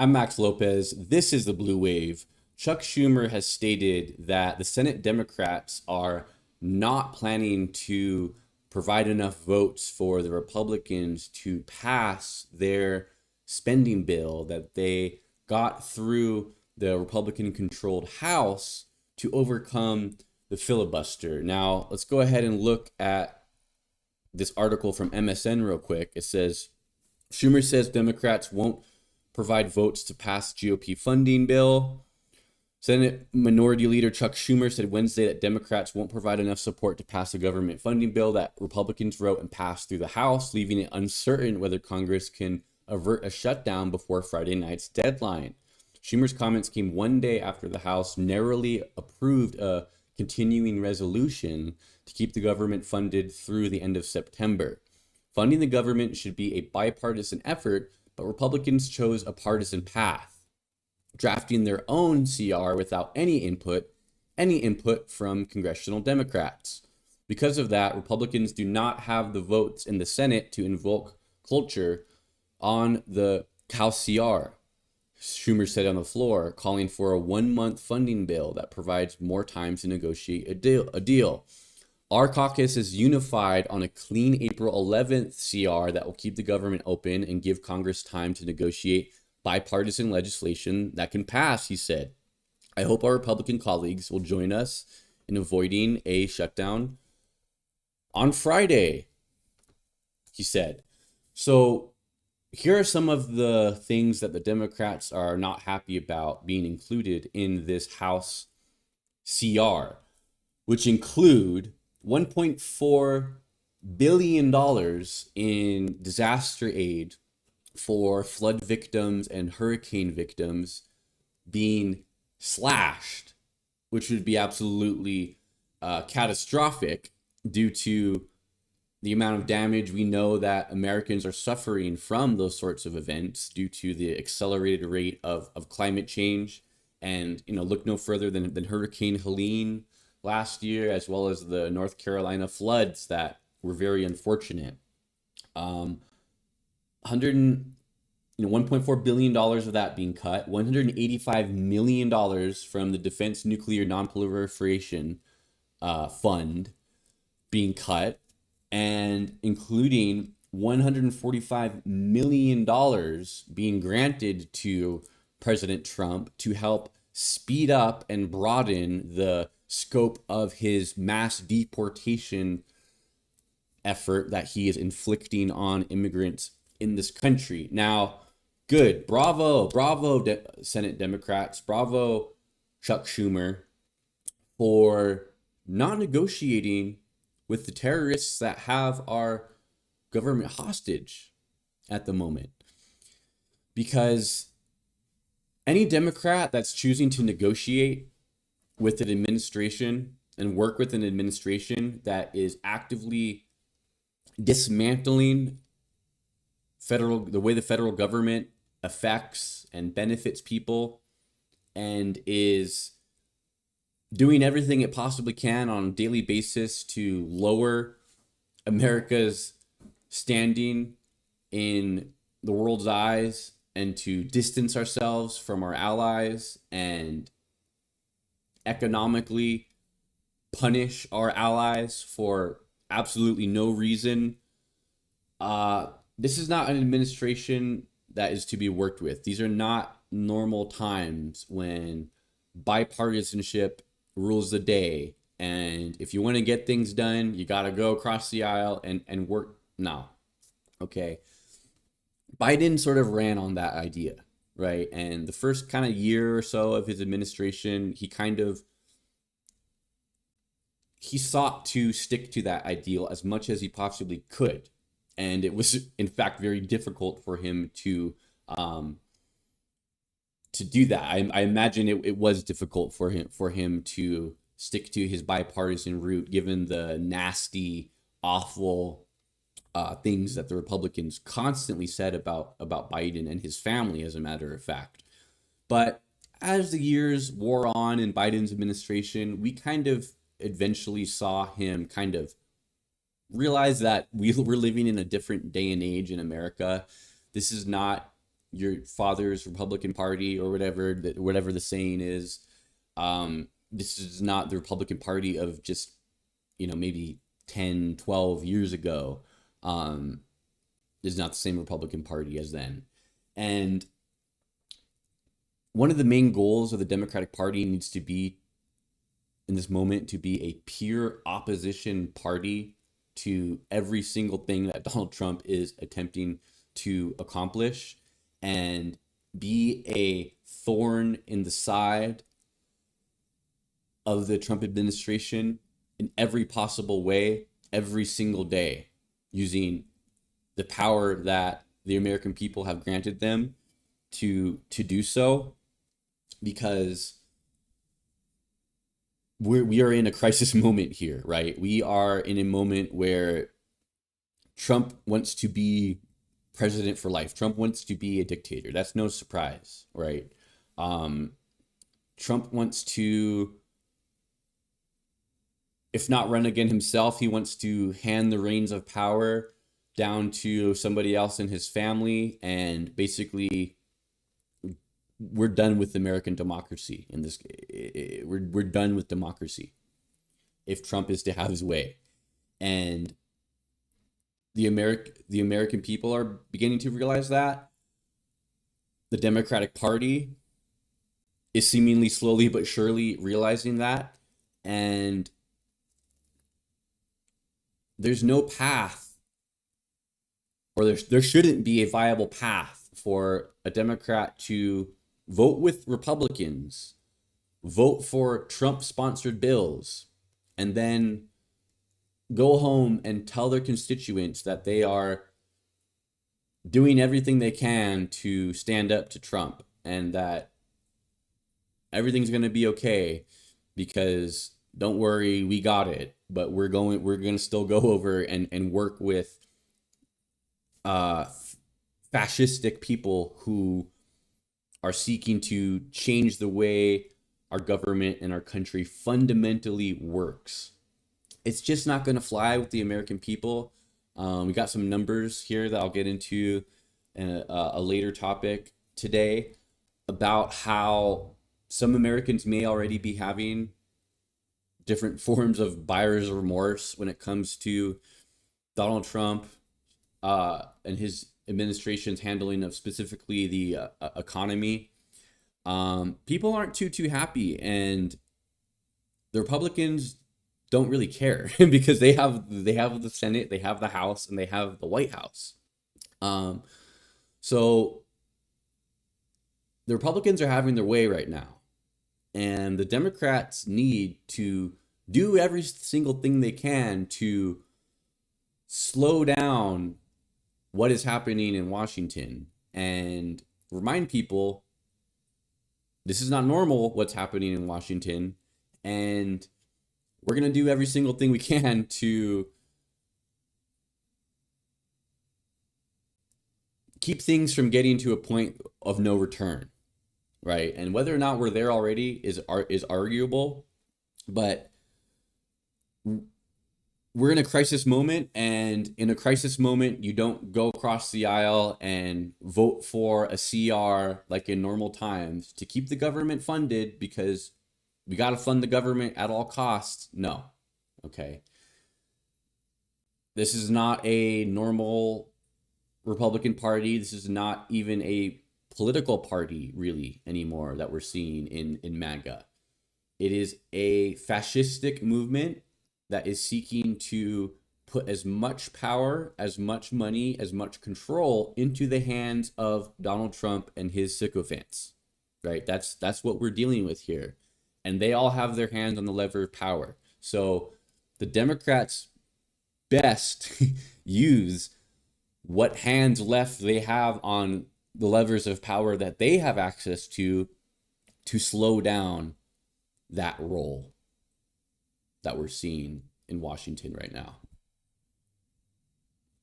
I'm Max Lopez. This is the Blue Wave. Chuck Schumer has stated that the Senate Democrats are not planning to provide enough votes for the Republicans to pass their spending bill that they got through the Republican controlled House to overcome the filibuster. Now, let's go ahead and look at this article from MSN real quick. It says Schumer says Democrats won't provide votes to pass GOP funding bill. Senate Minority Leader Chuck Schumer said Wednesday that Democrats won't provide enough support to pass a government funding bill that Republicans wrote and passed through the House, leaving it uncertain whether Congress can avert a shutdown before Friday night's deadline. Schumer's comments came one day after the House narrowly approved a continuing resolution to keep the government funded through the end of September. Funding the government should be a bipartisan effort, but Republicans chose a partisan path, drafting their own CR without any input from congressional Democrats. Because of that, Republicans do not have the votes in the Senate to invoke cloture on the House CR. Schumer said on the floor, calling for a 1-month funding bill that provides more time to negotiate a deal. Our caucus is unified on a clean April 11th CR that will keep the government open and give Congress time to negotiate bipartisan legislation that can pass, he said. I hope our Republican colleagues will join us in avoiding a shutdown on Friday, he said. So here are some of the things that the Democrats are not happy about being included in this House CR, which include $1.4 billion in disaster aid for flood victims and hurricane victims being slashed, which would be absolutely catastrophic due to the amount of damage we know that Americans are suffering from those sorts of events due to the accelerated rate of climate change. And, look no further than Hurricane Helene last year, as well as the North Carolina floods that were very unfortunate. 1.4 billion dollars of that being cut, $185 million from the Defense Nuclear Nonproliferation Fund being cut, and including $145 million being granted to President Trump to help speed up and broaden the scope of his mass deportation effort that he is inflicting on immigrants in this country. Now, good. Bravo, Senate Democrats. Bravo, Chuck Schumer, for not negotiating with the terrorists that have our government hostage at the moment. Because any Democrat that's choosing to negotiate with an administration and work with an administration that is actively dismantling the way the federal government affects and benefits people, and is doing everything it possibly can on a daily basis to lower America's standing in the world's eyes and to distance ourselves from our allies and economically punish our allies for absolutely no reason. This is not an administration that is to be worked with. These are not normal times when bipartisanship rules the day. And if you want to get things done, you got to go across the aisle and work now. Okay. Biden sort of ran on that idea, right? And the first kind of year or so of his administration, he sought to stick to that ideal as much as he possibly could. And it was, in fact, very difficult for him to do that. I imagine it was difficult for him to stick to his bipartisan route, given the nasty, awful things that the Republicans constantly said about Biden and his family, as a matter of fact. But as the years wore on in Biden's administration, we kind of eventually saw him kind of realize that we're living in a different day and age in America. This is not your father's Republican Party or whatever the saying is. This is not the Republican Party of just, maybe 10, 12 years ago. Is not the same Republican Party as then. And one of the main goals of the Democratic Party needs to be, in this moment, to be a pure opposition party to every single thing that Donald Trump is attempting to accomplish, and be a thorn in the side of the Trump administration in every possible way, every single day, using the power that the American people have granted them to do so, because we are in a crisis moment here, right? We are in a moment where Trump wants to be president for life. Trump wants to be a dictator. That's no surprise, right? Trump wants to, if not run again himself, he wants to hand the reins of power down to somebody else in his family, and basically we're done with American democracy in this. We're done with democracy if Trump is to have his way. And the American people are beginning to realize that. The Democratic Party is seemingly slowly but surely realizing that. And there's no path, or there shouldn't be a viable path for a Democrat to vote with Republicans, vote for Trump-sponsored bills, and then go home and tell their constituents that they are doing everything they can to stand up to Trump, and that everything's going to be okay because don't worry, we got it. But we're going to still go over and work with fascistic people who are seeking to change the way our government and our country fundamentally works. It's just not going to fly with the American people. We got some numbers here that I'll get into in a later topic today about how some Americans may already be having different forms of buyer's remorse when it comes to Donald Trump and his administration's handling of specifically the economy. People aren't too happy, and the Republicans don't really care because they have the Senate, they have the House, and they have the White House. So the Republicans are having their way right now, and the Democrats need to do every single thing they can to slow down what is happening in Washington and remind people this is not normal what's happening in Washington, and we're going to do every single thing we can to keep things from getting to a point of no return, right? And whether or not we're there already is arguable, but we're in a crisis moment, and in a crisis moment, you don't go across the aisle and vote for a CR like in normal times to keep the government funded because we got to fund the government at all costs. No. Okay. This is not a normal Republican Party. This is not even a political party really anymore that we're seeing in MAGA. It is a fascistic movement that is seeking to put as much power, as much money, as much control into the hands of Donald Trump and his sycophants, right? That's what we're dealing with here. And they all have their hands on the lever of power. So the Democrats best use what hands left they have on the levers of power that they have access to slow down that roll that we're seeing in Washington right now.